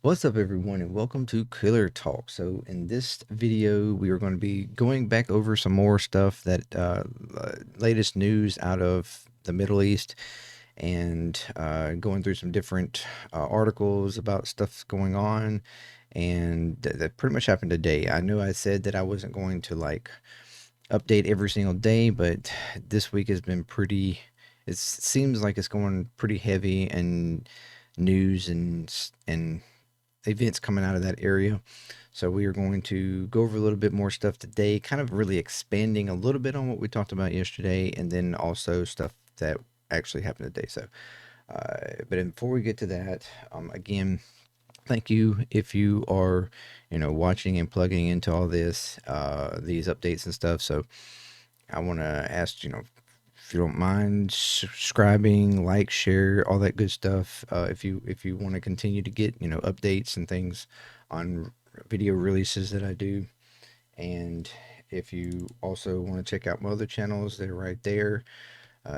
What's up, everyone, and welcome to ClearTalk. So, in this video, we are going to be going back over some more stuff that latest news out of the Middle East, and going through some different articles about stuff going on, and that pretty much happened today. I know I said that I wasn't going to like update every single day, but this week has been pretty. It seems like it's going pretty heavy and news and events coming out of that area. So we are going to go over a little bit more stuff today, kind of really expanding a little bit on what we talked about yesterday, and then also stuff that actually happened today. So, but before we get to that, again, thank you if you are, watching and plugging into all this, these updates and stuff. So I want to ask, if you don't mind subscribing, like, share, all that good stuff. If you want to continue to get updates and things on video releases that I do, and if you also want to check out my other channels, they're right there.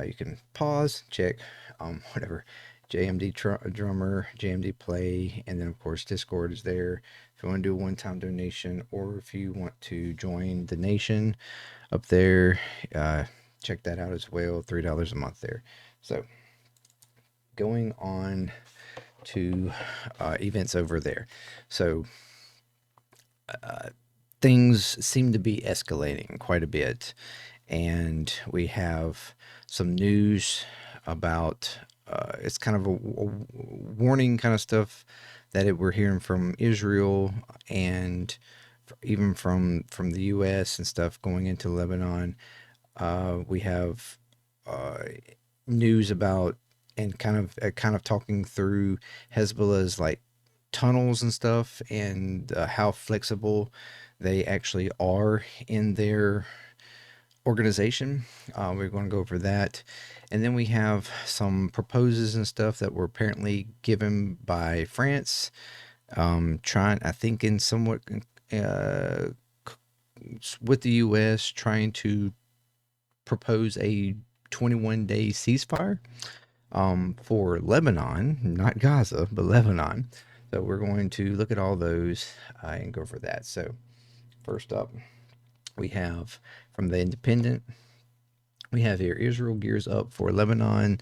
You can pause, check, whatever. Drummer, JMDPLAY, and then of course Discord is there. If you want to do a one-time donation, or if you want to join the nation up there, check that out as well. $3 a month there. So going on to events over there. So things seem to be escalating quite a bit, and we have some news about it's kind of a warning kind of stuff that we're hearing from Israel and even from the U.S. and stuff going into Lebanon. We have uh, news about and kind of talking through Hezbollah's like tunnels and stuff, and how flexible they actually are in their organization. We're going to go over that. And then we have some proposals and stuff that were apparently given by France, trying, I think, in somewhat uh, with the U.S., trying to propose a 21-day ceasefire for Lebanon, not Gaza, but Lebanon. So we're going to look at all those and go over that. So first up, we have from the Independent, we have here Israel gears up for Lebanon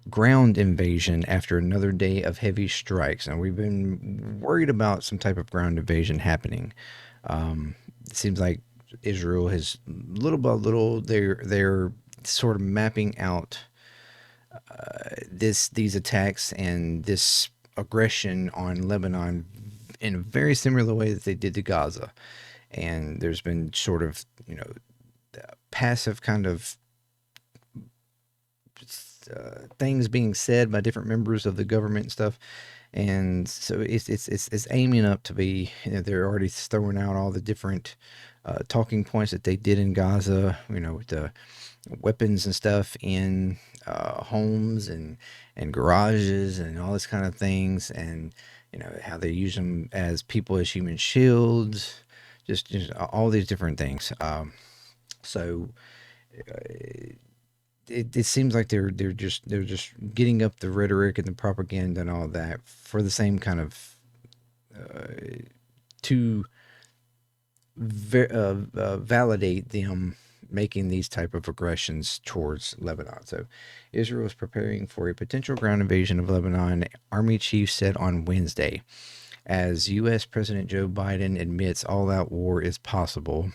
ground invasion after another day of heavy strikes. Now, we've been worried about some type of ground invasion happening. It seems like Israel has little by little they're sort of mapping out these attacks and this aggression on Lebanon in a very similar way that they did to Gaza. And there's been sort of passive kind of things being said by different members of the government and stuff. And so it's aiming up to be, they're already throwing out all the different talking points that they did in Gaza, with the weapons and stuff in homes and garages and all this kind of things, and how they use them as people as human shields, just all these different things. So it seems like they're just getting up the rhetoric and the propaganda and all that for the same kind of to validate them making these type of aggressions towards Lebanon. So Israel is preparing for a potential ground invasion of Lebanon, army chief said on Wednesday, as U.S. President Joe Biden admits all-out war is possible.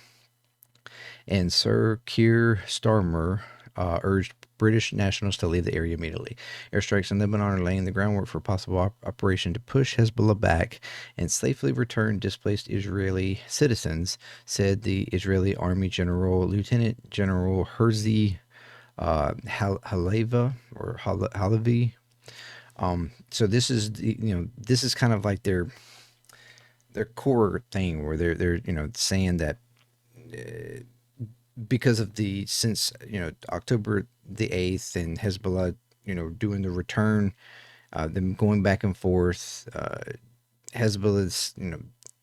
And Sir Keir Starmer urged British nationals to leave the area immediately. Airstrikes in Lebanon are laying the groundwork for a possible operation to push Hezbollah back and safely return displaced Israeli citizens, said the Israeli Army General, Lieutenant General Herzi Haleva or Halevi. So this is this is kind of like their core thing where they're saying that because of the since October the 8th and Hezbollah doing the return, them going back and forth, Hezbollah's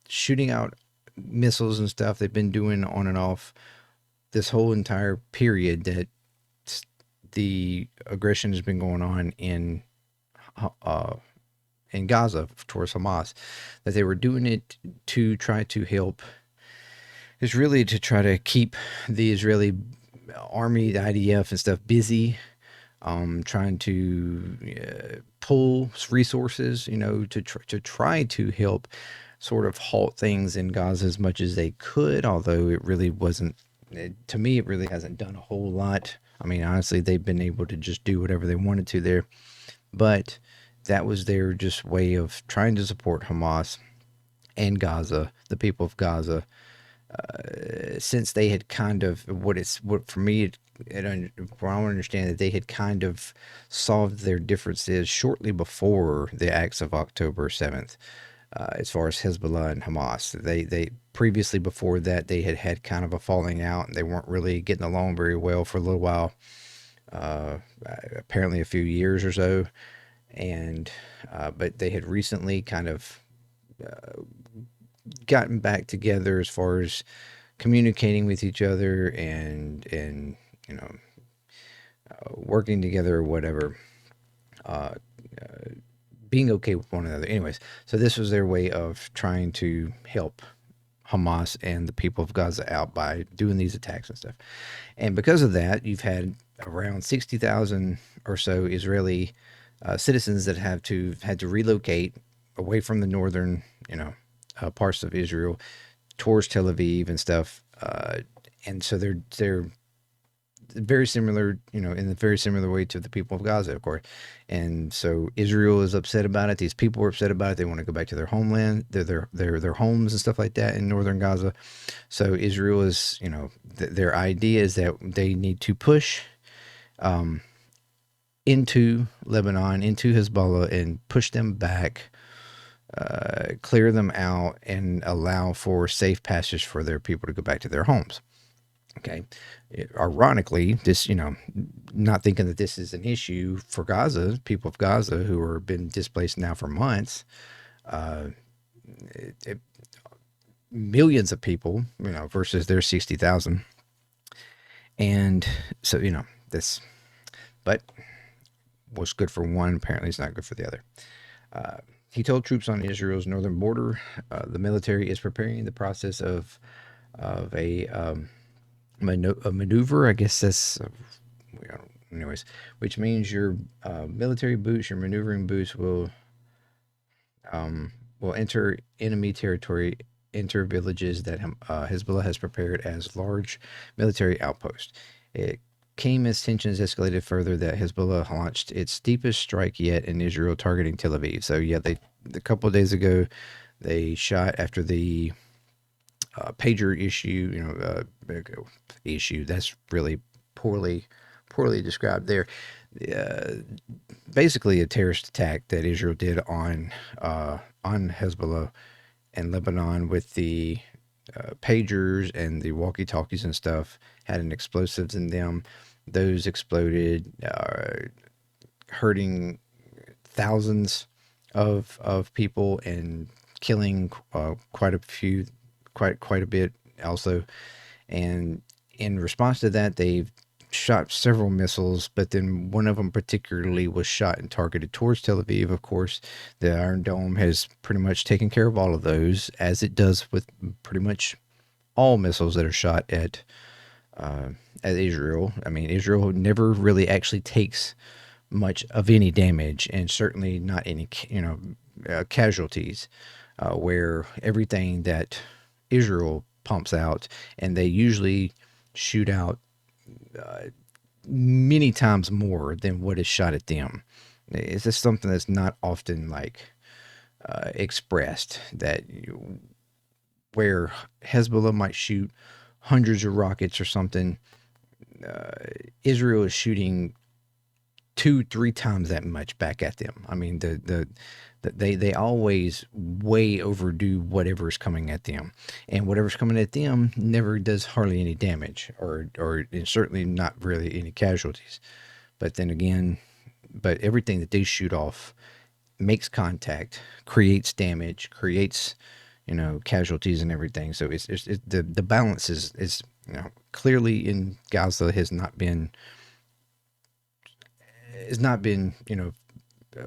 shooting out missiles and stuff they've been doing on and off this whole entire period that the aggression has been going on in in Gaza towards Hamas, that they were doing it to try to help, is really to try to keep the Israeli army, the IDF and stuff, busy, trying to pull resources, to try to help sort of halt things in Gaza as much as they could, although it really wasn't, to me, it really hasn't done a whole lot. I mean, honestly, they've been able to just do whatever they wanted to there, but that was their just way of trying to support Hamas and Gaza, the people of Gaza, since they had kind of, what for me, I understand that they had kind of solved their differences shortly before the acts of October 7th. As far as Hezbollah and Hamas, they previously, before that, they had kind of a falling out, and they weren't really getting along very well for a little while, apparently a few years or so, and but they had recently kind of gotten back together as far as communicating with each other and working together or whatever, being okay with one another. Anyways, so this was their way of trying to help Hamas and the people of Gaza out by doing these attacks and stuff. And because of that, you've had around 60,000 or so Israeli citizens that had to relocate away from the northern, parts of Israel towards Tel Aviv and stuff. And so they're very similar, in a very similar way to the people of Gaza, of course. And so Israel is upset about it. These people are upset about it. They want to go back to their homeland, their homes and stuff like that in northern Gaza. So Israel is, their idea is that they need to push into Lebanon, into Hezbollah, and push them back, clear them out, and allow for safe passage for their people to go back to their homes. Okay. Ironically, this, not thinking that this is an issue for Gaza, people of Gaza who are been displaced now for months, millions of people, versus their 60,000. And so, this, but what's good for one apparently is not good for the other. He told troops on Israel's northern border, the military is preparing the process of a maneuver, I guess that's, anyways, which means your military boots, your maneuvering boots will enter enemy territory, enter villages that Hezbollah has prepared as large military outposts. It came as tensions escalated further that Hezbollah launched its deepest strike yet in Israel, targeting Tel Aviv. So yeah, a couple of days ago, they shot after the pager issue. That's really poorly described there. Basically, a terrorist attack that Israel did on Hezbollah and Lebanon with the pagers and the walkie-talkies and stuff, had an explosives in them. Those exploded, hurting thousands of people and killing quite a bit also. And in response to that, they've shot several missiles, but then one of them particularly was shot and targeted towards Tel Aviv. Of course, the Iron Dome has pretty much taken care of all of those, as it does with pretty much all missiles that are shot at Israel. I mean, Israel never really actually takes much of any damage, and certainly not any casualties, where everything that Israel pumps out, and they usually shoot out many times more than what is shot at them. It's just something that's not often expressed, that where Hezbollah might shoot hundreds of rockets or something, Israel is shooting 2-3 times that much back at them. I mean, they always way overdo whatever's coming at them, and whatever's coming at them never does hardly any damage, or certainly not really any casualties. But then again, everything that they shoot off makes contact, creates damage, creates casualties and everything. So it's the balance is clearly in Gaza has not been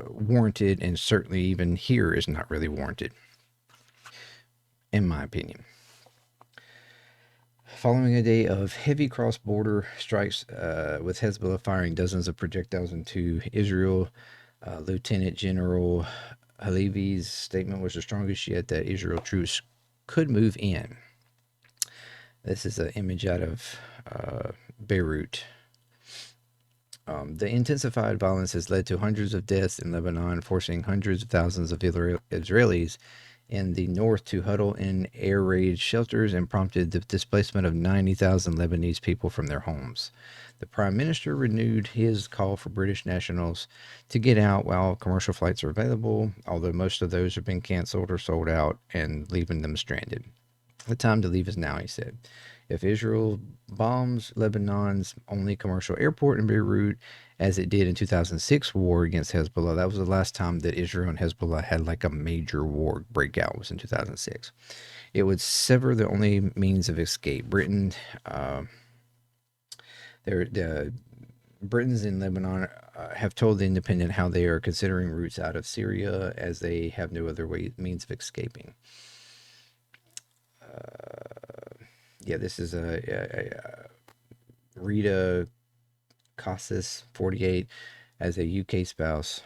warranted, and certainly even here is not really warranted, in my opinion. Following a day of heavy cross-border strikes with Hezbollah firing dozens of projectiles into Israel, Lieutenant General Halevi's statement was the strongest yet that Israel troops could move in. This is an image out of Beirut. The intensified violence has led to hundreds of deaths in Lebanon, forcing hundreds of thousands of Israelis in the north to huddle in air raid shelters and prompted the displacement of 90,000 Lebanese people from their homes. The Prime Minister renewed his call for British nationals to get out while commercial flights are available, although most of those have been canceled or sold out and leaving them stranded. The time to leave is now, he said. If Israel bombs Lebanon's only commercial airport in Beirut, as it did in 2006 war against Hezbollah, that was the last time that Israel and Hezbollah had like a major war breakout, was in 2006. It would sever the only means of escape. Britons in Lebanon have told The Independent how they are considering routes out of Syria as they have no other means of escaping. Yeah, this is a Rita Casas, 48, as a UK spouse.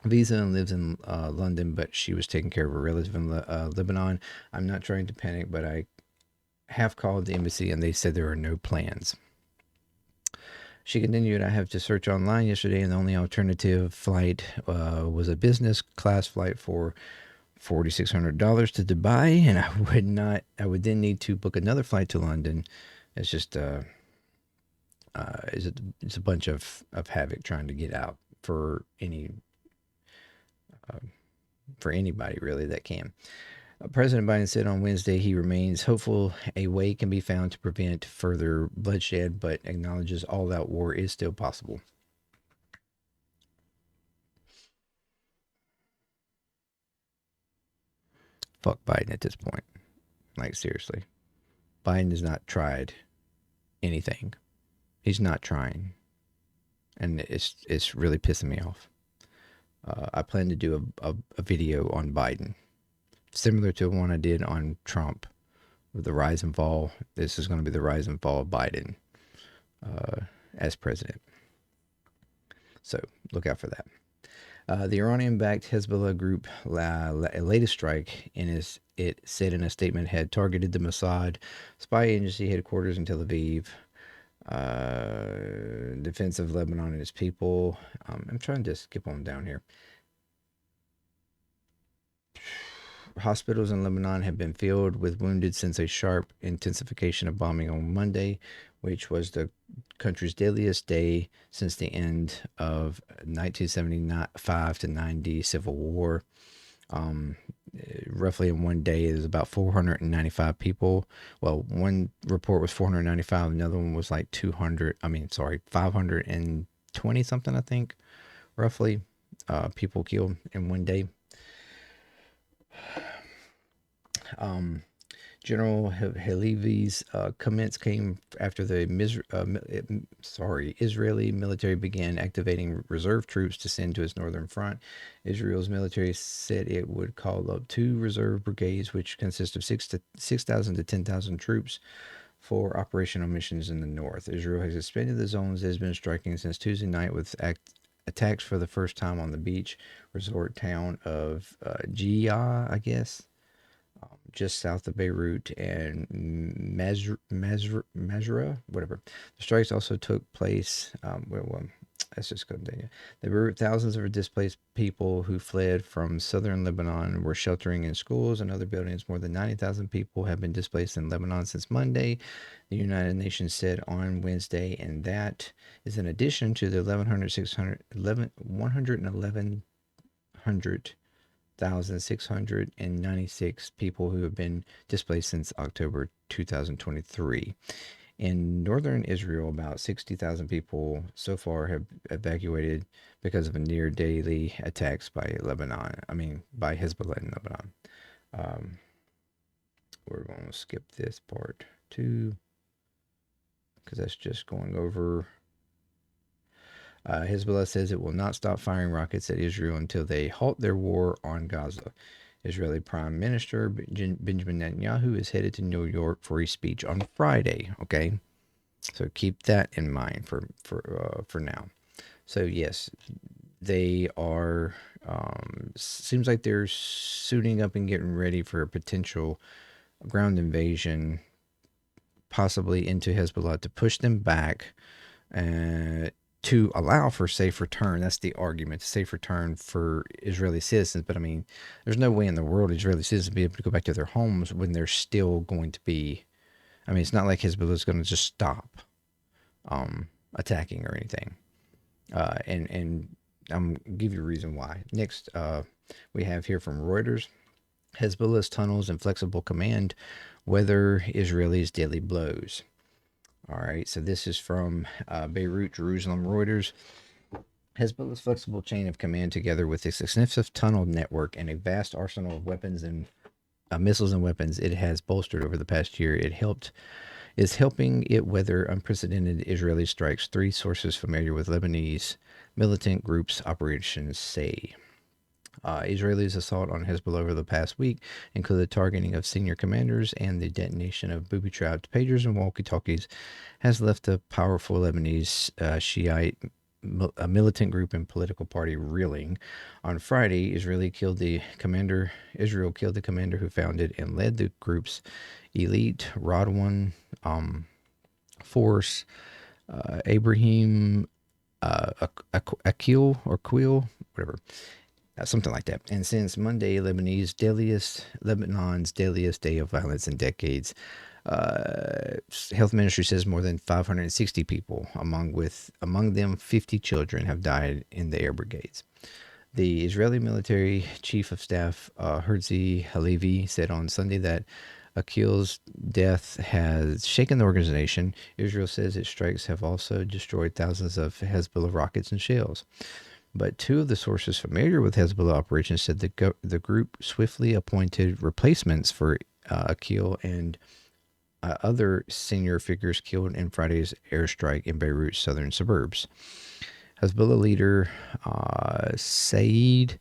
Visa and lives in London, but she was taking care of a relative in Lebanon. I'm not trying to panic, but I have called the embassy and they said there are no plans. She continued, I have to search online yesterday, and the only alternative flight was a business class flight for $4,600 to Dubai, and I would then need to book another flight to London. It's just it's a bunch of havoc trying to get out for anybody really that can. President Biden said on Wednesday he remains hopeful a way can be found to prevent further bloodshed, but acknowledges all-out war is still possible. Fuck Biden at this point. Like, seriously. Biden has not tried anything. He's not trying. And it's really pissing me off. I plan to do a video on Biden, similar to one I did on Trump, with the rise and fall. This is going to be the rise and fall of Biden as president. So look out for that. The Iranian-backed Hezbollah group latest strike, it said in a statement, had targeted the Mossad spy agency headquarters in Tel Aviv, defense of Lebanon and its people. I'm trying to skip on down here. Hospitals in Lebanon have been filled with wounded since a sharp intensification of bombing on Monday, which was the country's deadliest day since the end of 1975 to 90 civil war. Roughly in one day, there's about 495 people. Well, one report was 495, another one was like 520 something, I think, roughly, people killed in one day. General Halevi's comments came after the Israeli military began activating reserve troops to send to its northern front. Israel's military said it would call up 2 reserve brigades, which consist of 6,000 to 10,000 troops, for operational missions in the north. Israel has suspended the zones it has been striking since Tuesday night, with attacks for the first time on the beach resort town of Jiyah, I guess, just south of Beirut, and Masra, whatever. The strikes also took place. Let's just continue. There were thousands of displaced people who fled from southern Lebanon were sheltering in schools and other buildings. More than 90,000 people have been displaced in Lebanon since Monday, the United Nations said on Wednesday, and that is in addition to the 1,696 people who have been displaced since October 2023. In northern Israel, about 60,000 people so far have evacuated because of a near daily attacks by by Hezbollah in Lebanon. We're going to skip this part too, because that's just going over. Hezbollah says it will not stop firing rockets at Israel until they halt their war on Gaza. Israeli Prime Minister Benjamin Netanyahu is headed to New York for a speech on Friday. Okay, so keep that in mind for now. So yes, they are. Seems like they're suiting up and getting ready for a potential ground invasion, possibly into Hezbollah, to push them back, uh, to allow for safe return. That's the argument, safe return for Israeli citizens. But I mean, there's no way in the world Israeli citizens be able to go back to their homes when they're still going to be. I mean, it's not like Hezbollah is going to just stop attacking or anything. And I'm gonna give you a reason why. Next, we have here from Reuters: Hezbollah's tunnels and flexible command weather Israelis' deadly blows. All right, so this is from Beirut, Jerusalem, Reuters. Hezbollah's flexible chain of command, together with its extensive tunnel network and a vast arsenal of weapons and missiles and weapons it has bolstered over the past year, is helping it weather unprecedented Israeli strikes. Three sources familiar with Lebanese militant groups' operations say. Israelis' assault on Hezbollah over the past week included targeting of senior commanders and the detonation of booby-trapped pagers and walkie-talkies has left the powerful Lebanese Shiite militant group and political party reeling. On Friday, Israel killed the commander who founded and led the group's elite Radwan force, Abraham Akil or Quil, whatever, something like that. And since Monday, Lebanon's deadliest day of violence in decades, health ministry says more than 560 people, among them 50 children, have died in the air brigades. The Israeli military chief of staff, Herzi Halevi, said on Sunday that Akil's death has shaken the organization. Israel says its strikes have also destroyed thousands of Hezbollah rockets and shells. But two of the sources familiar with Hezbollah operations said the group swiftly appointed replacements for Akil and other senior figures killed in Friday's airstrike in Beirut's southern suburbs. Hezbollah leader Saeed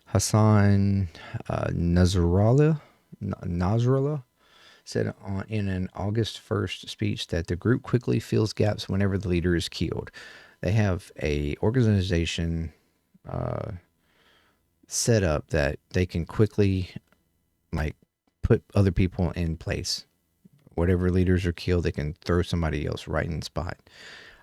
Hassan Nasrallah said in an August 1st speech that the group quickly fills gaps whenever the leader is killed. They have a organization set up that they can quickly put other people in place. Whatever leaders are killed, they can throw somebody else right in the spot.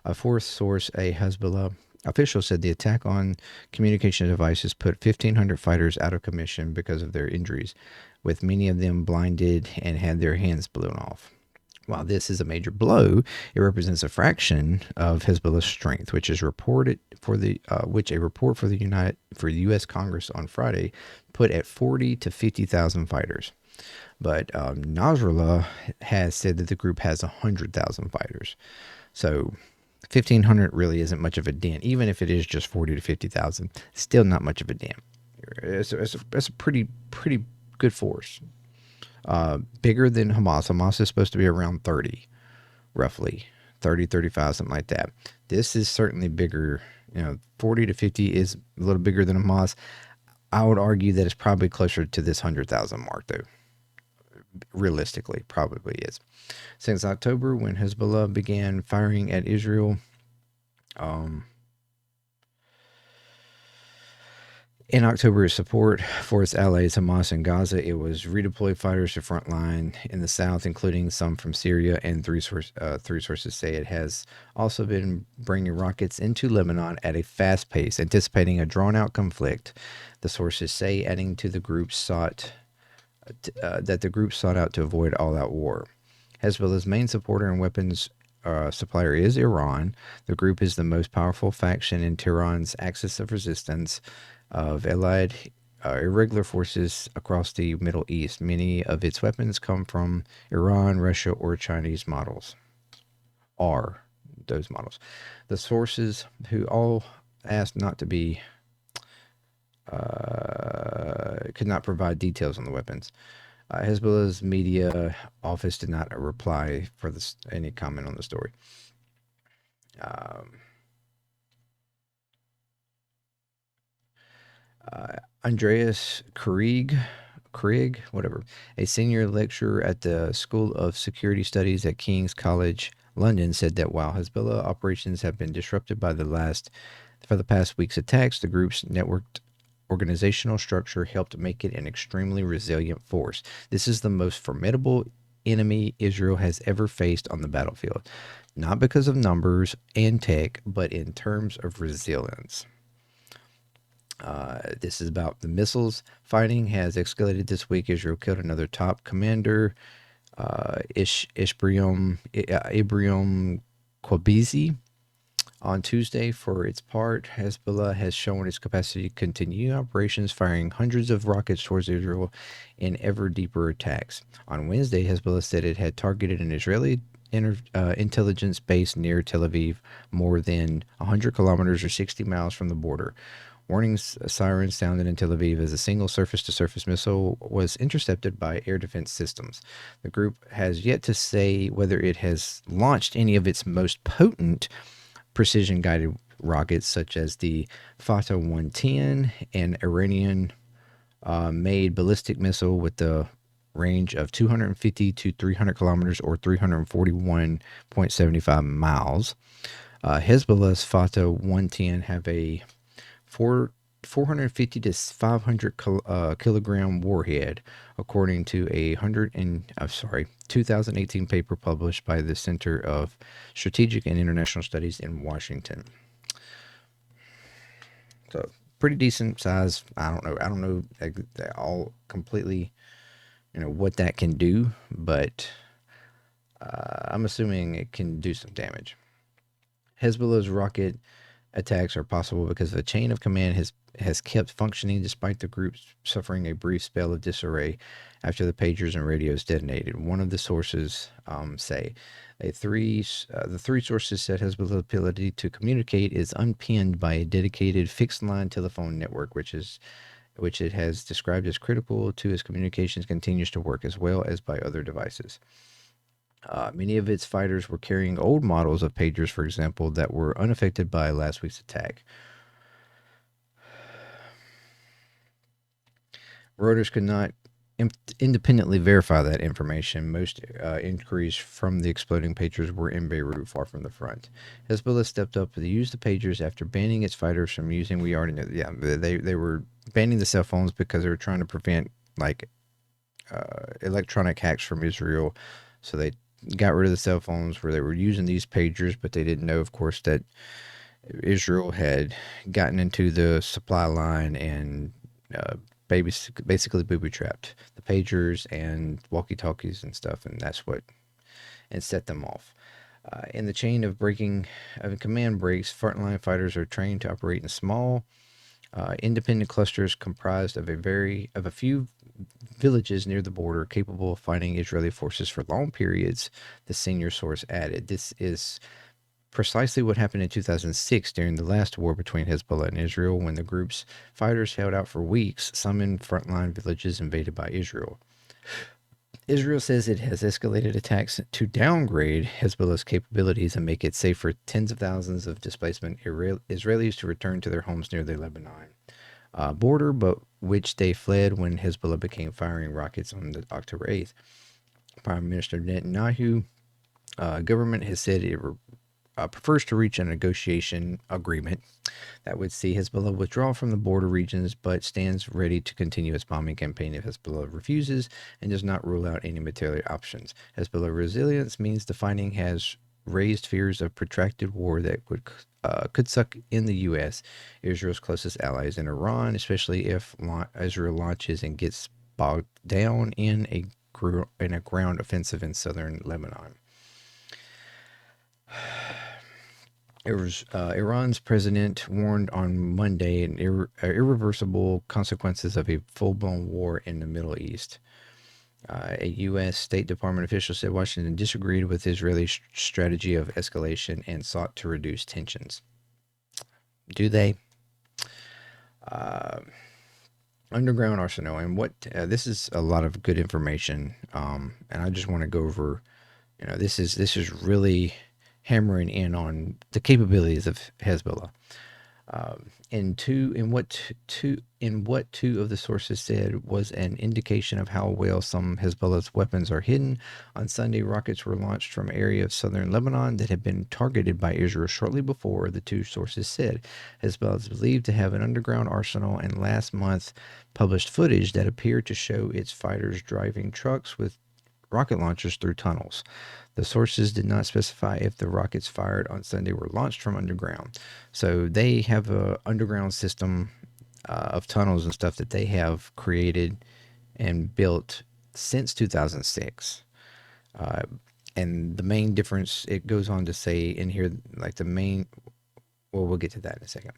A fourth source, a Hezbollah official, said the attack on communication devices put 1,500 fighters out of commission because of their injuries, with many of them blinded and had their hands blown off. While this is a major blow, it represents a fraction of Hezbollah's strength, which a report for the U.S. Congress on Friday put at 40 to 50,000 fighters. But Nasrallah has said that the group has 100,000 fighters. So 1,500 really isn't much of a dent. Even if it is just 40 to 50,000, still not much of a dent. It's a pretty good force. Bigger than Hamas. Hamas is supposed to be around 30, roughly. 30, 35, something like that. This is certainly bigger. 40 to 50 is a little bigger than Hamas. I would argue that it's probably closer to this 100,000 mark, though. Realistically, probably is. Since October, when Hezbollah began firing at Israel, in October, support for its allies Hamas in Gaza, it was redeployed fighters to front line in the south, including some from Syria, and three sources say it has also been bringing rockets into Lebanon at a fast pace, anticipating a drawn-out conflict. The sources say, adding to the group that the group sought out to avoid all-out war. Hezbollah's main supporter and weapons supplier is Iran. The group is the most powerful faction in Tehran's axis of resistance of allied irregular forces across the Middle East. Many of its weapons come from Iran, Russia, or Chinese models. Are those models. The sources, who all asked not to be could not provide details on the weapons. Hezbollah's media office did not reply for any comment on the story. Andreas Krieg, whatever, a senior lecturer at the School of Security Studies at King's College London, said that while Hezbollah operations have been disrupted for the past week's attacks, the group's networked organizational structure helped make it an extremely resilient force. This is the most formidable enemy Israel has ever faced on the battlefield, not because of numbers and tech, but in terms of resilience. This is about the missiles. Fighting has escalated this week. Israel killed another top commander, Ibrahim Kwabizi, on Tuesday. For its part, Hezbollah has shown its capacity to continue operations, firing hundreds of rockets towards Israel in ever deeper attacks. On Wednesday, Hezbollah said it had targeted an Israeli intelligence base near Tel Aviv, more than 100 kilometers or 60 miles from the border. Warning sirens sounded in Tel Aviv as a single surface-to-surface missile was intercepted by air defense systems. The group has yet to say whether it has launched any of its most potent precision-guided rockets, such as the Fatah 110, an Iranian-made ballistic missile with the range of 250 to 300 kilometers or 341.75 miles. Hezbollah's Fatah 110 have a 450 to 500 kilogram warhead, according to a 2018 paper published by the Center of Strategic and International Studies in Washington. So pretty decent size. I don't know all completely, what that can do, but I'm assuming it can do some damage. Hezbollah's rocket attacks are possible because the chain of command has kept functioning despite the group suffering a brief spell of disarray after the pagers and radios detonated. One of the sources say the three sources said Hezbollah's ability to communicate is unpinned by a dedicated fixed line telephone network, which it has described as critical to its communications, continues to work, as well as by other devices. Many of its fighters were carrying old models of pagers, for example, that were unaffected by last week's attack. Reuters could not independently verify that information. Most inquiries from the exploding pagers were in Beirut, far from the front. Hezbollah stepped up to use the pagers after banning its fighters from using. We already know. Yeah, they were banning the cell phones because they were trying to prevent electronic hacks from Israel. So they got rid of the cell phones where they were using these pagers, but they didn't know, of course, that Israel had gotten into the supply line and basically booby-trapped the pagers and walkie-talkies and stuff, and that's what set them off. In the chain of command breaks, frontline fighters are trained to operate in small, independent clusters comprised of a few villages near the border, capable of fighting Israeli forces for long periods, the senior source added. This is precisely what happened in 2006 during the last war between Hezbollah and Israel, when the group's fighters held out for weeks, some in frontline villages invaded by Israel. Israel says it has escalated attacks to downgrade Hezbollah's capabilities and make it safe for tens of thousands of displacement Israelis to return to their homes near the Lebanon border, but which they fled when Hezbollah began firing rockets on October 8th. Prime Minister Netanyahu government has said it prefers to reach a negotiation agreement that would see Hezbollah withdraw from the border regions, but stands ready to continue its bombing campaign if Hezbollah refuses, and does not rule out any material options. Hezbollah resilience means the fighting has raised fears of protracted war that could suck in the U.S., Israel's closest allies, and Iran, especially if Israel launches and gets bogged down in a ground offensive in southern Lebanon. Iran's president warned on Monday an irreversible consequences of a full-blown war in the Middle East. A U.S. State Department official said Washington disagreed with Israeli strategy of escalation and sought to reduce tensions. Do they? Underground arsenal, and what this is a lot of good information, and I just want to go over. This is really hammering in on the capabilities of Hezbollah. In what two of the sources said was an indication of how well some Hezbollah's weapons are hidden. On Sunday, rockets were launched from an area of southern Lebanon that had been targeted by Israel shortly before, the two sources said. Hezbollah is believed to have an underground arsenal, and last month published footage that appeared to show its fighters driving trucks with rocket launchers through tunnels. The sources did not specify if the rockets fired on Sunday were launched from underground. So they have a underground system of tunnels and stuff that they have created and built since 2006. Uh, and the main difference, it goes on to say in here, like the main, well, we'll get to that in a second.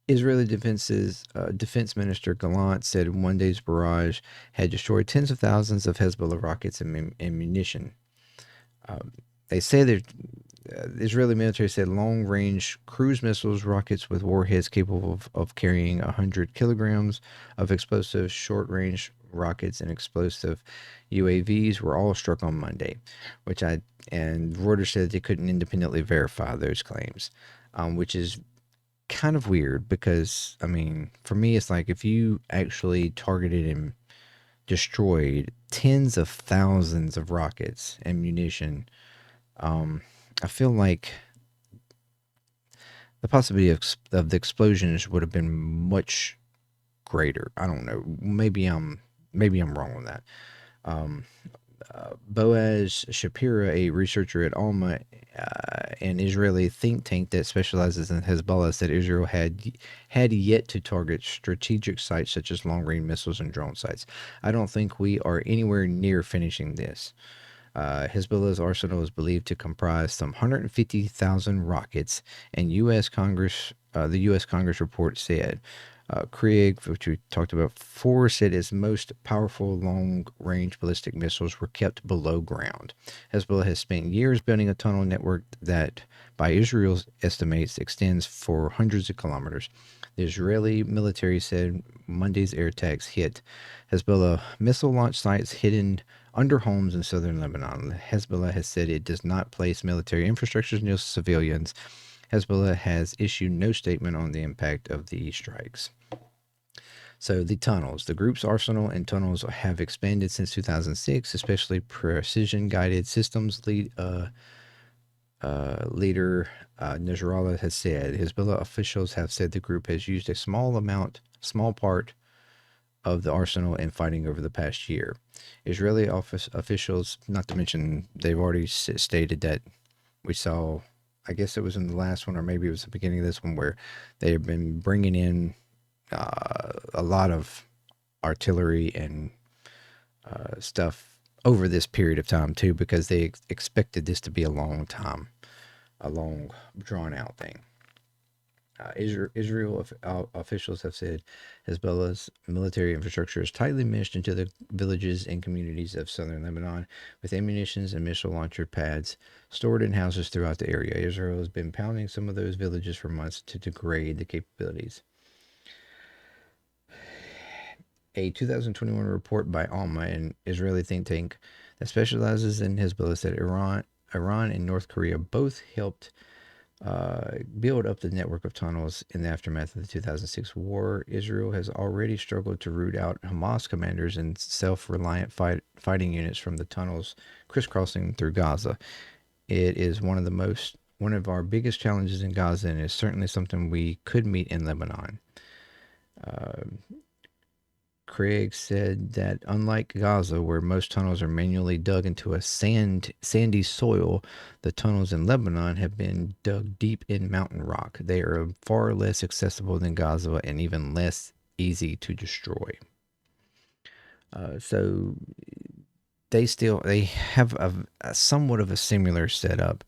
Israeli defense minister Gallant said one day's barrage had destroyed tens of thousands of Hezbollah rockets and munition. They say that the Israeli military said long-range cruise missiles, rockets with warheads capable of carrying 100 kilograms of explosive, short-range rockets and explosive UAVs were all struck on Monday, and Reuters said they couldn't independently verify those claims, which is kind of weird because, I mean, for me, it's like if you actually targeted and destroyed tens of thousands of rockets and munition, I feel like the possibility of the explosions would have been much greater. I don't know. Maybe I'm wrong on that. Boaz Shapira, a researcher at Alma, an Israeli think tank that specializes in Hezbollah, said Israel had yet to target strategic sites such as long-range missiles and drone sites. I don't think we are anywhere near finishing this. Hezbollah's arsenal is believed to comprise some 150,000 rockets, and the U.S. Congress report said. Krieg, which we talked about before, said its most powerful long-range ballistic missiles were kept below ground. Hezbollah has spent years building a tunnel network that, by Israel's estimates, extends for hundreds of kilometers. The Israeli military said Monday's air attacks hit Hezbollah missile launch sites hidden under homes in southern Lebanon. Hezbollah has said it does not place military infrastructure near civilians. Hezbollah has issued no statement on the impact of the strikes. So the tunnels. The group's arsenal and tunnels have expanded since 2006, especially precision-guided systems. Leader Nasrallah has said Hezbollah officials have said the group has used a small part of the arsenal in fighting over the past year. Israeli officials, not to mention, they've already stated that we saw, I guess it was in the last one, or maybe it was the beginning of this one, where they have been bringing in a lot of artillery and stuff over this period of time too, because they expected this to be a long time, a long drawn out thing. Israel officials have said Hezbollah's military infrastructure is tightly meshed into the villages and communities of southern Lebanon, with ammunition and missile launcher pads stored in houses throughout the area. Israel has been pounding some of those villages for months to degrade the capabilities. A 2021 report by Alma, an Israeli think tank that specializes in Hezbollah, said Iran and North Korea both helped build up the network of tunnels in the aftermath of the 2006 war. Israel has already struggled to root out Hamas commanders and self-reliant fighting units from the tunnels crisscrossing through Gaza. It is one of our biggest challenges in Gaza, and is certainly something we could meet in Lebanon. Craig said that unlike Gaza, where most tunnels are manually dug into a sandy soil, the tunnels in Lebanon have been dug deep in mountain rock. They are far less accessible than Gaza and even less easy to destroy. So they have a somewhat of a similar setup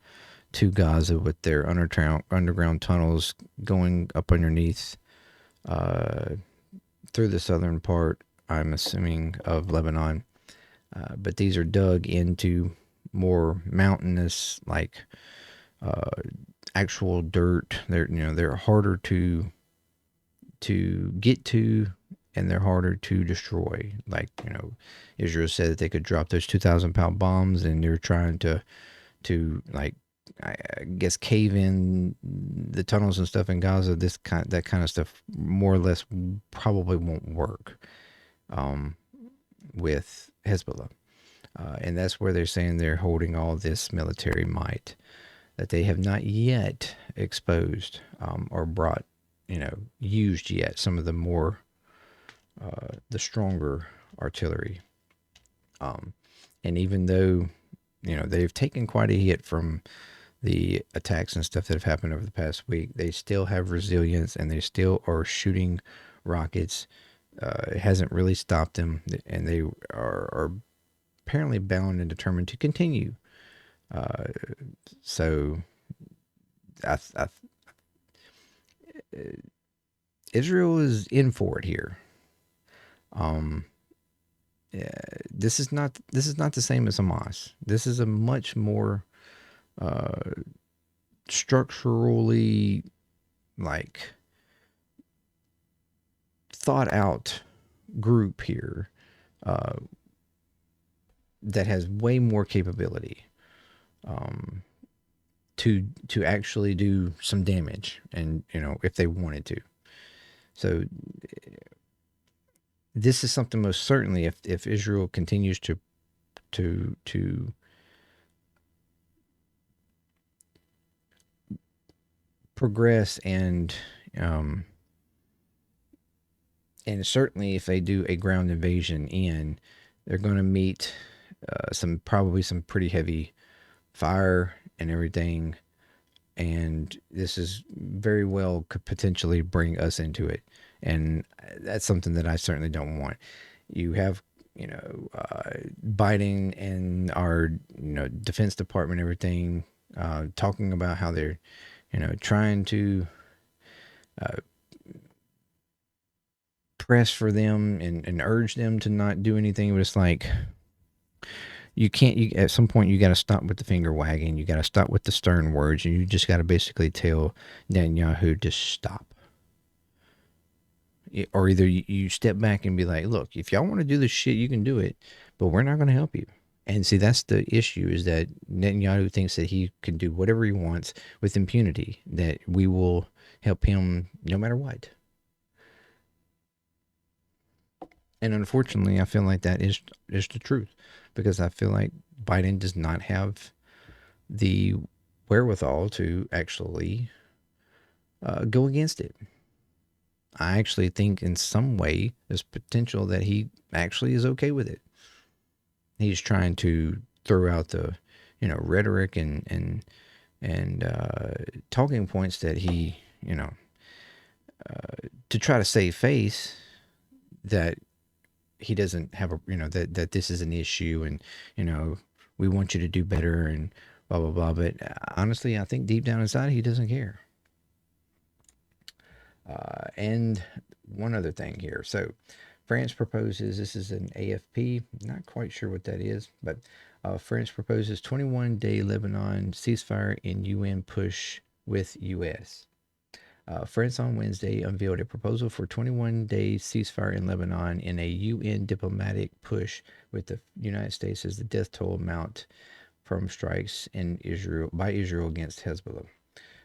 to Gaza, with their underground tunnels going up underneath through the southern part, I'm assuming, of Lebanon. But these are dug into more mountainous, like actual dirt. They're harder to get to, and they're harder to destroy. Like, Israel said that they could drop those 2,000-pound bombs, and they're trying to to, like, I guess cave in the tunnels and stuff in Gaza. That kind of stuff more or less probably won't work with Hezbollah. And that's where they're saying they're holding all this military might that they have not yet exposed, or brought, used yet. Some of the more, the stronger artillery. And even though, they've taken quite a hit from the attacks and stuff that have happened over the past week, they still have resilience and they still are shooting rockets. It hasn't really stopped them, and they are apparently bound and determined to continue. So, Israel is in for it here. This is not the same as Hamas. This is a much more structurally, like, thought out group here, that has way more capability to actually do some damage, and if they wanted to. So this is something, most certainly, if Israel continues to progress, and certainly if they do a ground invasion in, they're going to meet probably some pretty heavy fire and everything, and this is very well could potentially bring us into it, and that's something that I certainly don't want. You have, Biden and our, Defense Department, everything, talking about how they're, trying to press for them and urge them to not do anything, but it's like, you can't. At some point, you got to stop with the finger wagging. You got to stop with the stern words, and you just got to basically tell Netanyahu to stop. Or either you step back and be like, look, if y'all want to do this shit, you can do it, but we're not going to help you. And see, that's the issue, is that Netanyahu thinks that he can do whatever he wants with impunity, that we will help him no matter what. And unfortunately, I feel like that is the truth, because I feel like Biden does not have the wherewithal to actually go against it. I actually think in some way there's potential that he actually is okay with it. He's trying to throw out the, rhetoric and talking points that he, to try to save face, that he doesn't have a, that this is an issue, and, we want you to do better, and blah, blah, blah. But honestly, I think deep down inside, he doesn't care. And one other thing here. So France proposes, this is an AFP, not quite sure what that is, but France proposes 21-day Lebanon ceasefire in UN push with U.S. France on Wednesday unveiled a proposal for 21-day ceasefire in Lebanon in a UN diplomatic push, with the United States as the death toll amount from strikes by Israel against Hezbollah.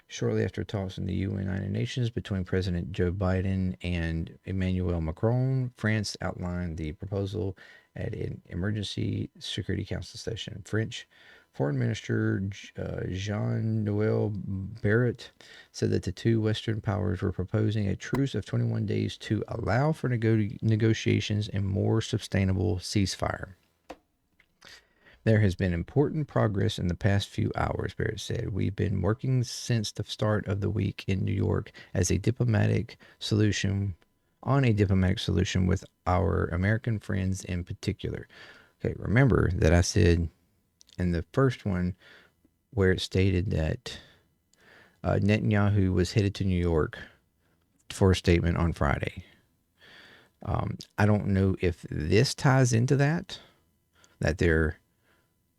Shortly after talks in the United Nations between President Joe Biden and Emmanuel Macron, France outlined the proposal at an emergency Security Council session. French Foreign Minister Jean-Noel Barrot said that the two Western powers were proposing a truce of 21 days to allow for negotiations and more sustainable ceasefire. There has been important progress in the past few hours, Barrett said. We've been working since the start of the week in New York on a diplomatic solution with our American friends in particular. Okay, remember that I said in the first one where it stated that Netanyahu was headed to New York for a statement on Friday. I don't know if this ties into that they're...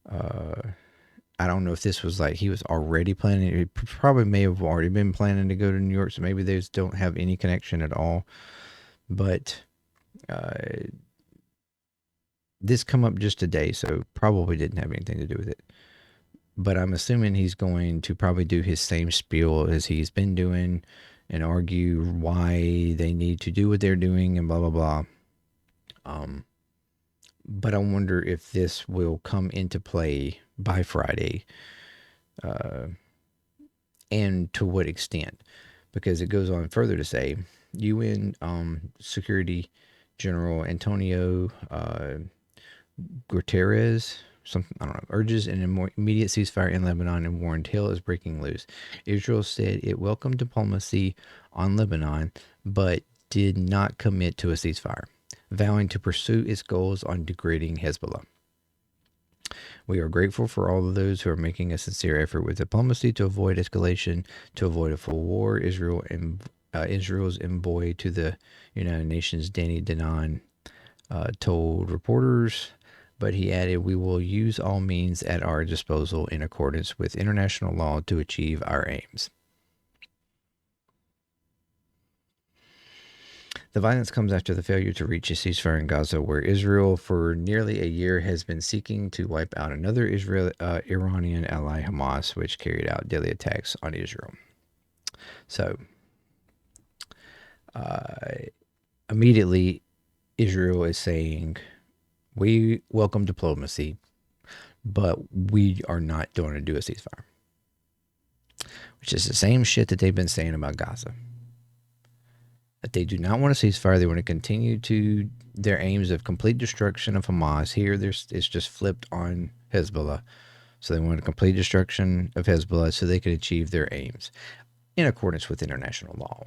I don't know if this was like he was already planning. He probably may have already been planning to go to New York, so maybe they just don't have any connection at all. But this come up just today, so probably didn't have anything to do with it. but I'm assuming he's going to probably do his same spiel as he's been doing and argue why they need to do what they're doing and blah, blah, blah. But I wonder if this will come into play by Friday, and to what extent, because it goes on further to say UN Security General Antonio Guterres, something I don't know, urges an immediate ceasefire in Lebanon and warned hell is breaking loose. Israel said it welcomed diplomacy on Lebanon, but did not commit to a ceasefire, vowing to pursue its goals on degrading Hezbollah. We are grateful for all of those who are making a sincere effort with diplomacy to avoid escalation, to avoid a full war. Israel's envoy to the United Nations, Danny Danon, told reporters, but he added, we will use all means at our disposal in accordance with international law to achieve our aims. The violence comes after the failure to reach a ceasefire in Gaza, where Israel for nearly a year has been seeking to wipe out another Iranian ally, Hamas, which carried out deadly attacks on Israel. So, immediately, Israel is saying, we welcome diplomacy, but we are not going to do a ceasefire. Which is the same shit that they've been saying about Gaza. That they do not want a ceasefire. They want to continue to their aims of complete destruction of Hamas. Here, it's just flipped on Hezbollah. So they want a complete destruction of Hezbollah so they can achieve their aims in accordance with international law,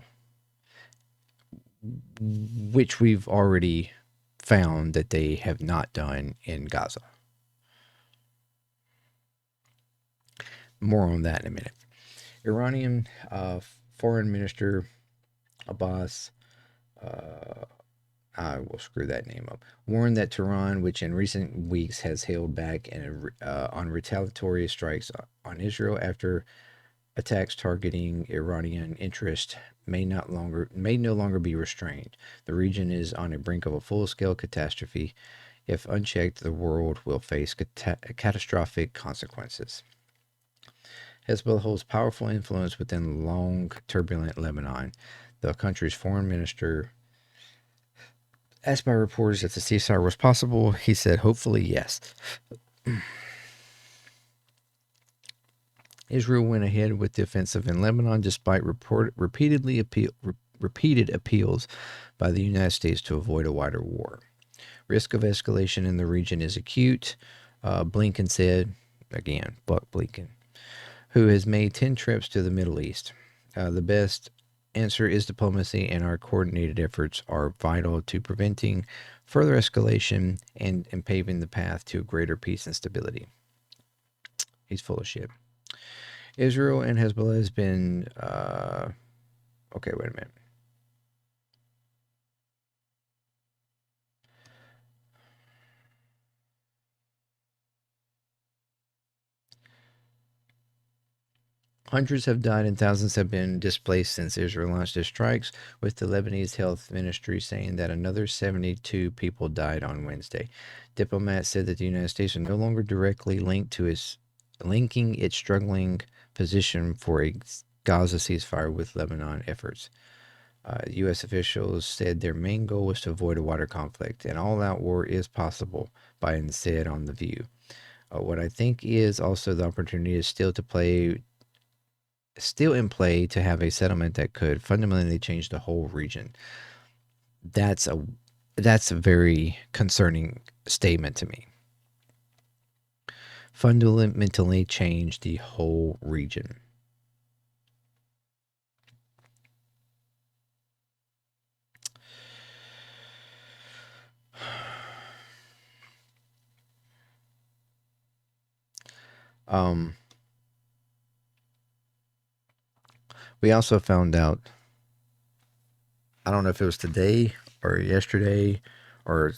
which we've already found that they have not done in Gaza. More on that in a minute. Iranian Foreign Minister Abbas, I will screw that name up, warned that Tehran, which in recent weeks has held back on retaliatory strikes on Israel after attacks targeting Iranian interests, may no longer be restrained. The region is on the brink of a full-scale catastrophe. If unchecked, the world will face catastrophic consequences. Hezbollah holds powerful influence within long, turbulent Lebanon. The country's foreign minister, asked by reporters if the ceasefire was possible, he said, hopefully, yes. Israel went ahead with the offensive in Lebanon despite repeated appeals by the United States to avoid a wider war. Risk of escalation in the region is acute, Blinken said, again, Buck Blinken, who has made 10 trips to the Middle East. The best answer is diplomacy, and our coordinated efforts are vital to preventing further escalation and paving the path to greater peace and stability. He's full of shit. Israel and Hezbollah has been, okay, wait a minute. Hundreds have died and thousands have been displaced since Israel launched its strikes, with the Lebanese health ministry saying that another 72 people died on Wednesday. Diplomats said that the United States are no longer directly linking its struggling position for a Gaza ceasefire with Lebanon efforts. U.S. officials said their main goal was to avoid a wider conflict. An all-out war is possible, Biden said on The View. What I think is also the opportunity is still in play to have a settlement that could fundamentally change the whole region. That's a very concerning statement to me. Fundamentally change the whole region. We also found out, I don't know if it was today or yesterday or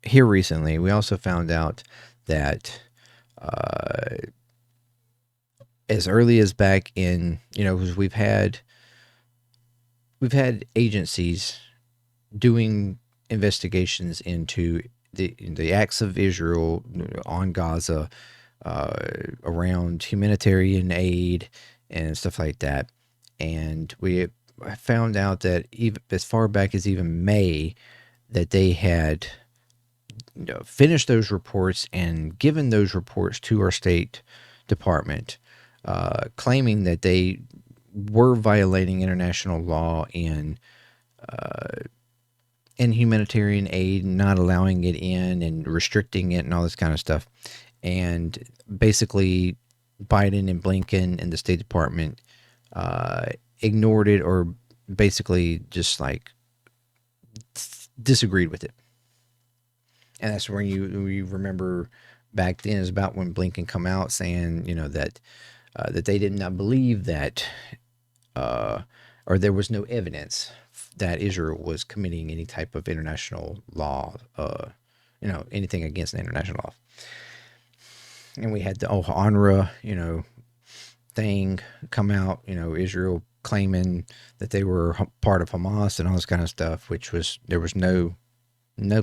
here recently, we also found out that as early as back in, because we've had agencies doing investigations into the acts of Israel on Gaza around humanitarian aid and stuff like that. And we found out that even as far back as even May, that they had finished those reports and given those reports to our State Department, claiming that they were violating international law in humanitarian aid, not allowing it in and restricting it and all this kind of stuff. And basically, Biden and Blinken and the State Department ignored it, or basically just like disagreed with it. And that's when you remember back then is about when Blinken come out saying, that that they did not believe that, or there was no evidence that Israel was committing any type of international law, anything against the international law. And we had the UNRWA, thing come out, Israel claiming that they were part of Hamas and all this kind of stuff, which was, there was no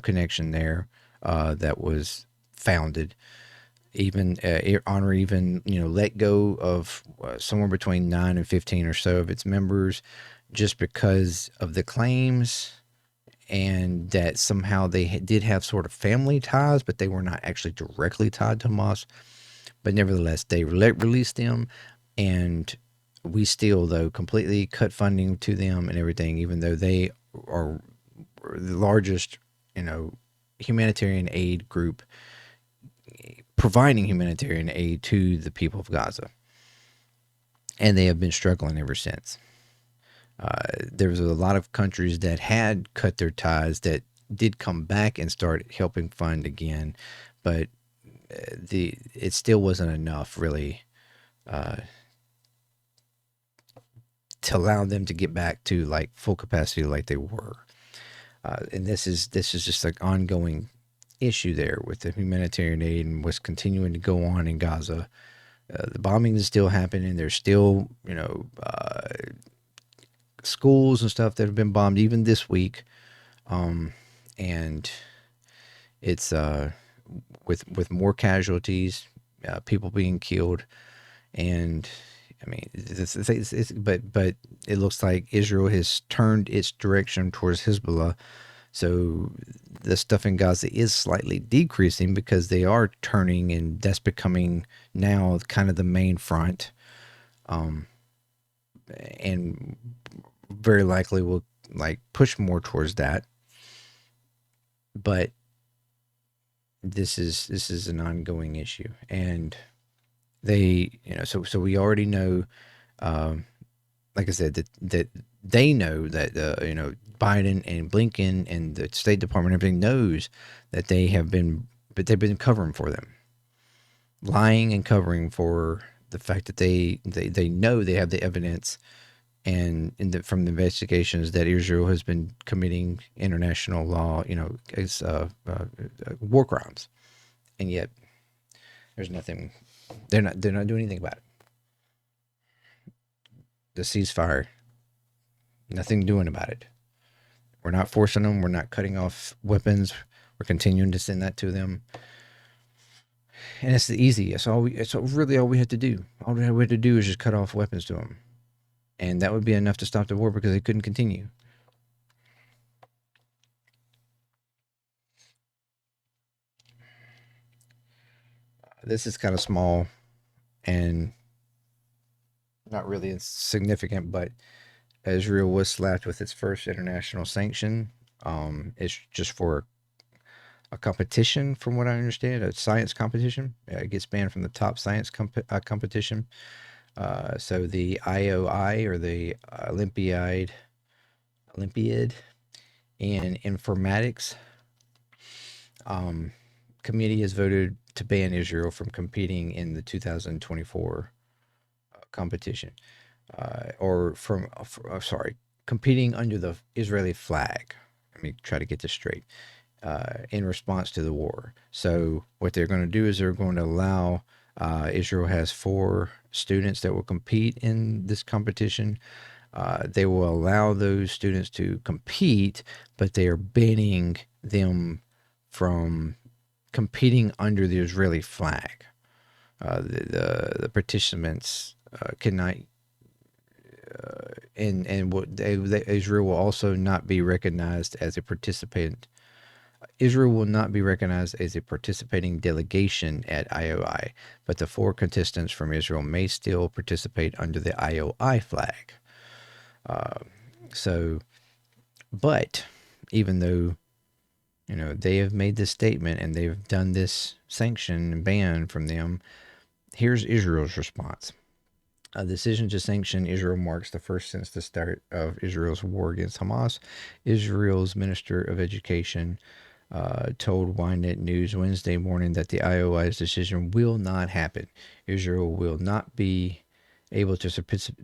connection there that was founded. Even UNRWA even let go of somewhere between 9 and 15 or so of its members just because of the claims, and that somehow they did have sort of family ties, but they were not actually directly tied to Hamas. But nevertheless, they released them, and we still, though, completely cut funding to them and everything, even though they are the largest, humanitarian aid group providing humanitarian aid to the people of Gaza. And they have been struggling ever since. There was a lot of countries that had cut their ties that did come back and start helping fund again, but it still wasn't enough, really, to allow them to get back to like full capacity like they were. And this is just an ongoing issue there with the humanitarian aid and what's continuing to go on in Gaza. The bombing is still happening. There's still, schools and stuff that have been bombed even this week. And it's with more casualties, people being killed. And I mean, but it looks like Israel has turned its direction towards Hezbollah. So the stuff in Gaza is slightly decreasing because they are turning, and that's becoming now kind of the main front. And very likely will like push more towards that. But this is an ongoing issue, and they, so we already know, like I said, that they know that, Biden and Blinken and the State Department, everything knows that they've been covering for them, lying and covering for the fact that they know they have the evidence and from the investigations that Israel has been committing international law, as war crimes, and yet there's nothing. They're not doing anything about it. The ceasefire, nothing doing about it. We're not forcing them. We're not cutting off weapons. We're continuing to send that to them. And it's the easy. It's really all we had to do. All we had to do is just cut off weapons to them. And that would be enough to stop the war because they couldn't continue. This is kind of small and not really significant, but Israel was slapped with its first international sanction. It's just for a competition, from what I understand, a science competition. It gets banned from the top science competition. So the IOI, or the Olympiad in informatics committee, has voted to ban Israel from competing in the 2024 competition, competing under the Israeli flag. Let me try to get this straight. In response to the war. So what they're going to do is they're going to allow, Israel has 4 students that will compete in this competition. They will allow those students to compete, but they are banning them from competing under the Israeli flag. the participants cannot, and Israel will also not be recognized as a participant. Israel will not be recognized as a participating delegation at IOI, but the 4 contestants from Israel may still participate under the IOI flag. So, but even though, they have made this statement and they've done this sanction and ban from them, here's Israel's response. A decision to sanction Israel marks the first since the start of Israel's war against Hamas. Israel's Minister of Education told Ynet News Wednesday morning that the IOI's decision will not happen. Israel will not be able to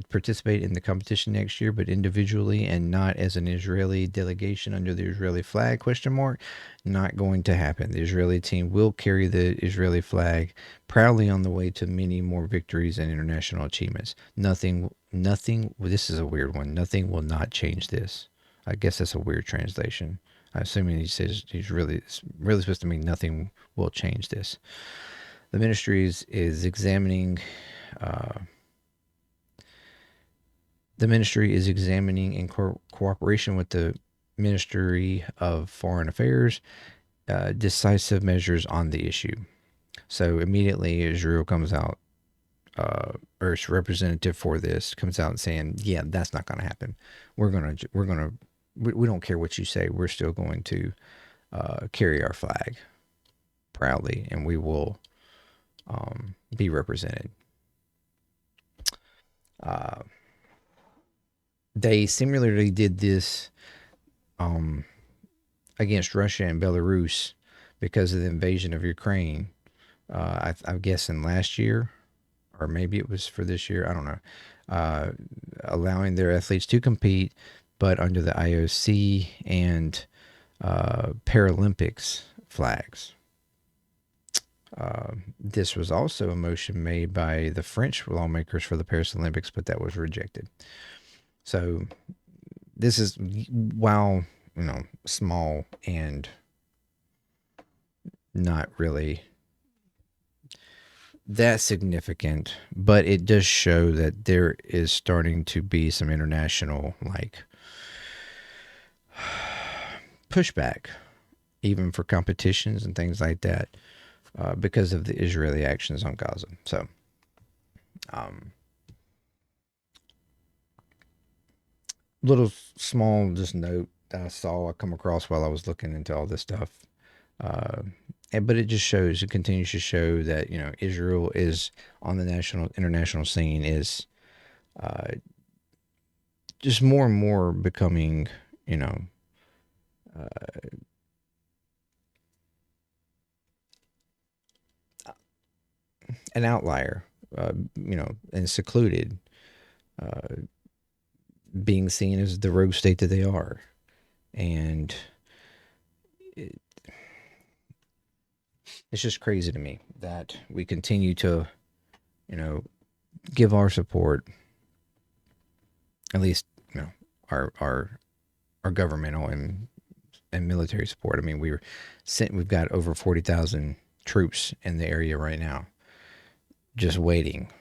participate in the competition next year, but individually and not as an Israeli delegation under the Israeli flag, ? Not going to happen. The Israeli team will carry the Israeli flag proudly on the way to many more victories and international achievements. Nothing, this is a weird one. Nothing will not change this. I guess that's a weird translation. I'm assuming he says he's really supposed to mean nothing will change this. The ministry is examining. The ministry is examining in cooperation with the Ministry of Foreign Affairs decisive measures on the issue. So immediately Israel comes out, or its representative for this comes out saying, "Yeah, that's not going to happen. We don't care what you say. We're still going to carry our flag proudly, and we will be represented." They similarly did this against Russia and Belarus because of the invasion of Ukraine. I'm guessing last year, or maybe it was for this year. I don't know. Allowing their athletes to compete, but under the IOC and Paralympics flags. This was also a motion made by the French lawmakers for the Paris Olympics, but that was rejected. So this is, while, small and not really that significant, but it does show that there is starting to be some international, pushback, even for competitions and things like that, because of the Israeli actions on Gaza. So, little small just note that I come across while I was looking into all this stuff. But it just shows, it continues to show that, Israel is on the international scene is just more and more becoming, an outlier, and secluded, being seen as the rogue state that they are. And it's just crazy to me that we continue to, give our support, at least, our governmental and military support. I mean, we've got over 40,000 troops in the area right now, just waiting,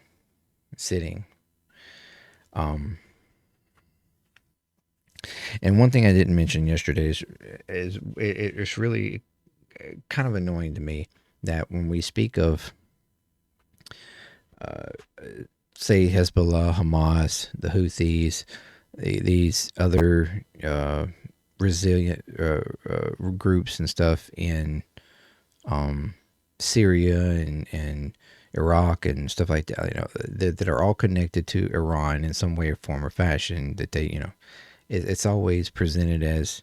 sitting. And one thing I didn't mention yesterday is it's really kind of annoying to me that when we speak of, say, Hezbollah, Hamas, the Houthis, these other resilient groups and stuff in Syria and Iraq and stuff like that, that are all connected to Iran in some way or form or fashion, that they, it's always presented as,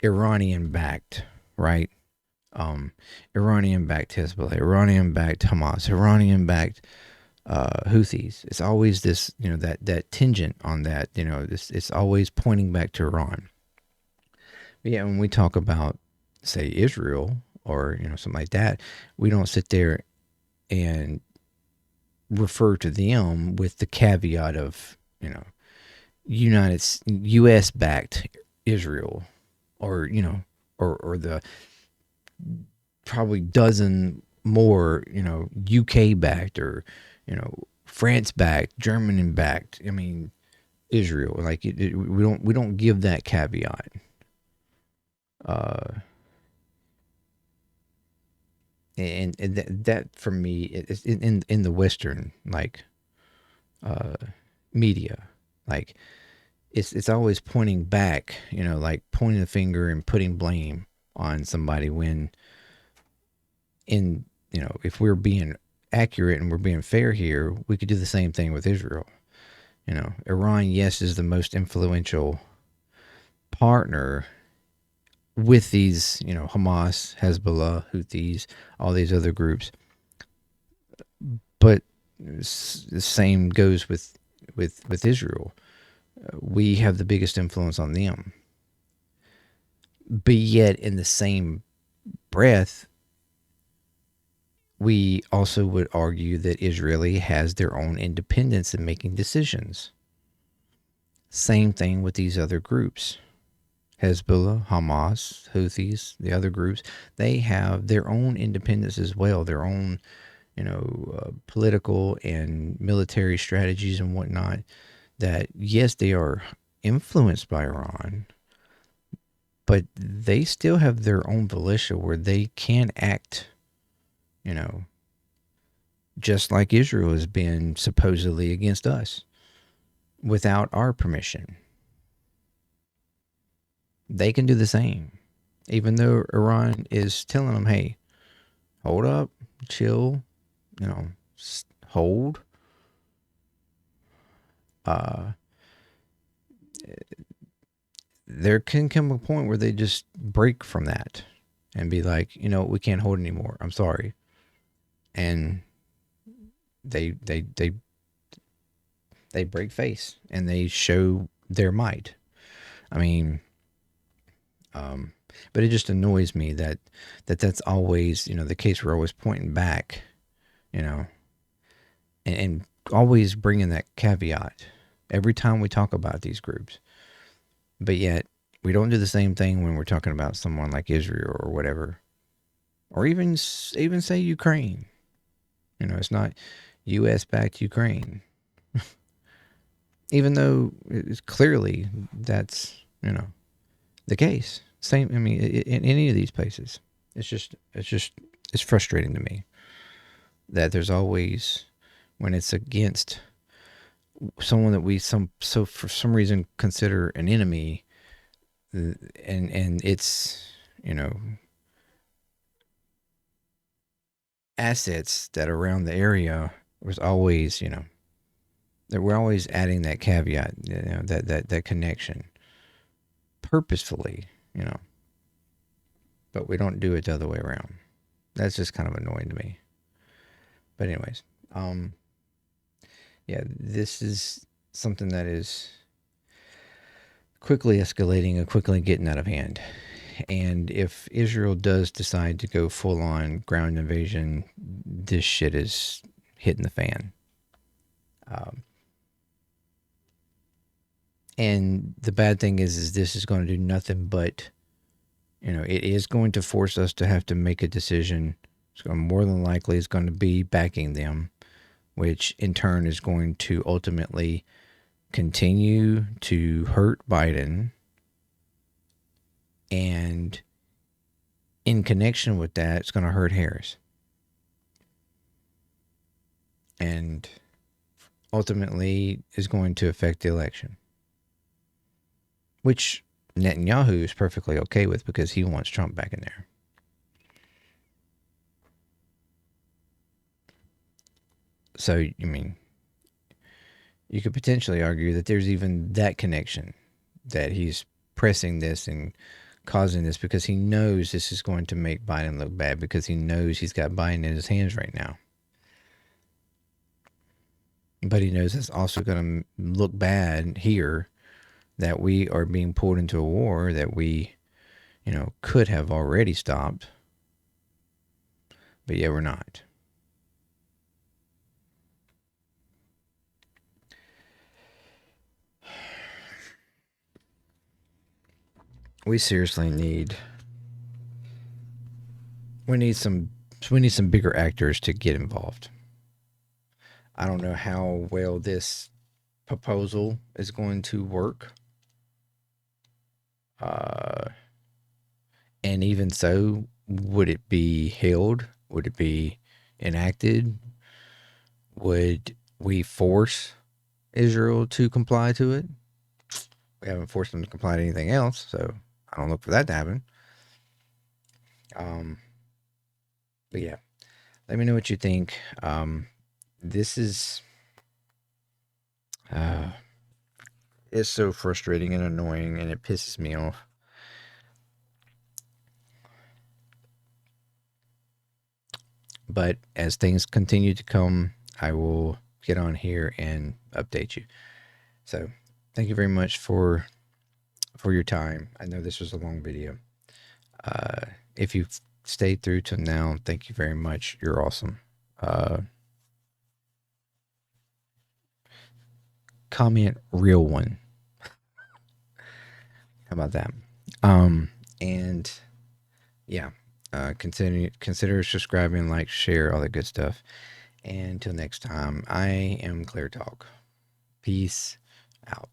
Iranian-backed, right? Iranian-backed Hezbollah, Iranian-backed Hamas, Iranian-backed Houthis. It's always this, that tangent on that, it's always pointing back to Iran. But yeah, when we talk about, say, Israel or, something like that, we don't sit there and refer to them with the caveat of, U.S. backed Israel, or, or the probably dozen more, UK backed or, France backed, German backed. I mean, Israel. Like we don't give that caveat. Uh, and that for me is in the Western uh, media, like it's always pointing back, like pointing the finger and putting blame on somebody when in if we're being accurate and we're being fair here, we could do the same thing with Israel. Iran, yes, is the most influential partner with these, Hamas, Hezbollah, Houthis, all these other groups. But the same goes with Israel. We have the biggest influence on them. But yet, in the same breath, we also would argue that Israeli has their own independence in making decisions. Same thing with these other groups. Hezbollah, Hamas, Houthis, the other groups, they have their own independence as well, their own, political and military strategies and whatnot. That, yes, they are influenced by Iran, but they still have their own militia where they can act, you know, just like Israel has been supposedly against us without our permission. They can do the same, even though Iran is telling them, hey, hold up, chill, hold. Uh, there can come a point where they just break from that and be like, we can't hold anymore. I'm sorry. And they break face and they show their might. I mean, but it just annoys me that's always, the case. We're always pointing back, and always bringing that caveat every time we talk about these groups. But yet we don't do the same thing when we're talking about someone like Israel or whatever, or even say Ukraine. It's not U.S. backed Ukraine, even though it's clearly that's the case. Same. I mean, in any of these places, it's frustrating to me that there's always, when it's against someone that we so for some reason consider an enemy, and it's assets that are around the area, was always that we're always adding that caveat, that connection purposefully, but we don't do it the other way around. That's just kind of annoying to me. But anyways, yeah, this is something that is quickly escalating and quickly getting out of hand. And if Israel does decide to go full on ground invasion, this shit is hitting the fan. And the bad thing is this is going to do nothing but, it is going to force us to have to make a decision. It's going more than likely is going to be backing them, which in turn is going to ultimately continue to hurt Biden. And in connection with that, it's going to hurt Harris. And ultimately is going to affect the election, which Netanyahu is perfectly okay with because he wants Trump back in there. So, I mean, you could potentially argue that there's even that connection, that he's pressing this and causing this because he knows this is going to make Biden look bad, because he knows he's got Biden in his hands right now. But he knows it's also going to look bad here, that we are being pulled into a war that we, could have already stopped. But yeah, we're not. We seriously need some So we need some bigger actors to get involved. I don't know how well this proposal is going to work. And even so, would it be held? Would it be enacted? Would we force Israel to comply to it? We haven't forced them to comply to anything else, so I don't look for that to happen. But yeah, let me know what you think. This is it's so frustrating and annoying, and it pisses me off. But as things continue to come, I will get on here and update you. So thank you very much for your time. I know this was a long video. If you've stayed through to now, thank you very much. You're awesome. Comment real one. How about that? And yeah, consider subscribing, like, share, all that good stuff. And until next time, I am ClearTalk. Peace out.